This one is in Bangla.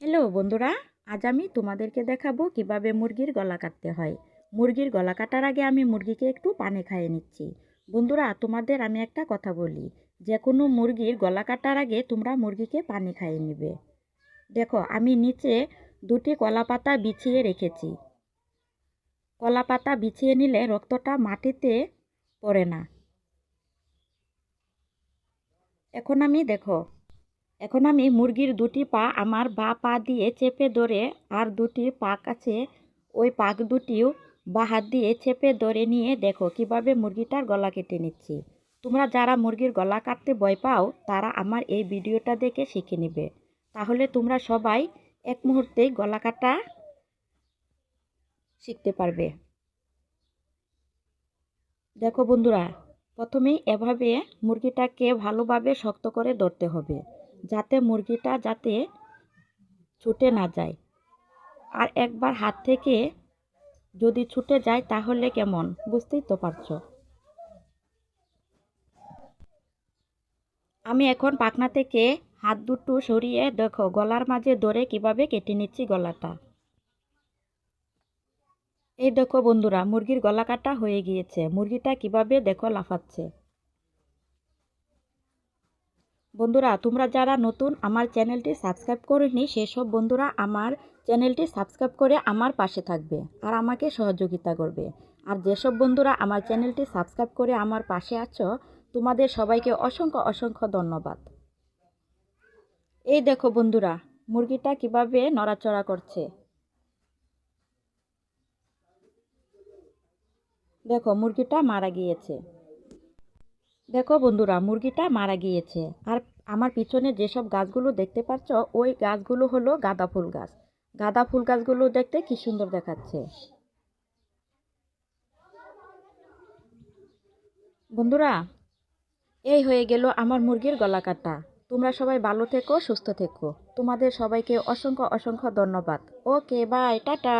হ্যালো বন্ধুরা, আজ আমি তোমাদেরকে দেখাবো কিভাবে মুরগির গলা কাটতে হয়। মুরগির গলা কাটার আগে আমি মুরগিকে একটু পানি খাইয়ে নিচ্ছি। বন্ধুরা, তোমাদের আমি একটা কথা বলি, যে কোনো মুরগির গলা কাটার আগে তোমরা মুরগিকে পানি খাইয়ে নিবে। দেখো, আমি নিচে দুটি কলা পাতা বিছিয়ে রেখেছি। কলা পাতা বিছিয়ে নিলে রক্তটা মাটিতে পড়ে না। এখন আমি মুরগির দুটি পা আমার বাঁ পা দিয়ে চেপে ধরে, আর দুটি পাক আছে ওই পাক দুটিও বাঁ হাত দিয়ে চেপে ধরে নিয়ে দেখো কিভাবে মুরগিটার গলা কেটে নিচ্ছি। তোমরা যারা মুরগির গলা কাটতে ভয় পাও তারা আমার এই ভিডিওটা দেখে শিখে নিবে। তাহলে তোমরা সবাই এক মুহূর্তেই গলা কাটা শিখতে পারবে। দেখো বন্ধুরা, প্রথমেই এভাবে মুরগিটাকে ভালোভাবে শক্ত করে ধরতে হবে, যাতে মুরগিটা ছুটে না যায়। আর একবার হাত থেকে যদি ছুটে যায় তাহলে কেমন, বুঝতেই তো পারছো। আমি এখন পাখনা থেকে হাত দুটো সরিয়ে দেখো গলার মাঝে ধরে কিভাবে কেটে নিচ্ছি গলাটা। এই দেখো বন্ধুরা, মুরগির গলা কাটা হয়ে গিয়েছে। মুরগিটা কিভাবে দেখো লাফাচ্ছে। বন্ধুরা, তোমরা যারা নতুন আমার চ্যানেলটি সাবস্ক্রাইব করেনি সেসব বন্ধুরা আমার চ্যানেলটি সাবস্ক্রাইব করে আমার পাশে থাকবে আর আমাকে সহযোগিতা করবে। আর যেসব বন্ধুরা আমার চ্যানেলটি সাবস্ক্রাইব করে আমার পাশে আছো, তোমাদের সবাইকে অসংখ্য অসংখ্য ধন্যবাদ। এই দেখো বন্ধুরা, মুরগিটা কিভাবে নড়াচড়া করছে। দেখো মুরগিটা মারা গিয়েছে। দেখো বন্ধুরা, মুরগিটা মারা গিয়েছে। আর আমার পিছনে যেসব গাছগুলো দেখতে পাচ্ছ ওই গাছগুলো হলো গাঁদা ফুল গাছ। গাঁদা ফুল গাছগুলো দেখতে কি সুন্দর দেখাচ্ছে। বন্ধুরা, এই হয়ে গেল আমার মুরগির গলা কাটা। তোমরা সবাই ভালো থেকো, সুস্থ থেকো। তোমাদের সবাইকে অসংখ্য অসংখ্য ধন্যবাদ। ওকে, বাই, টাটা।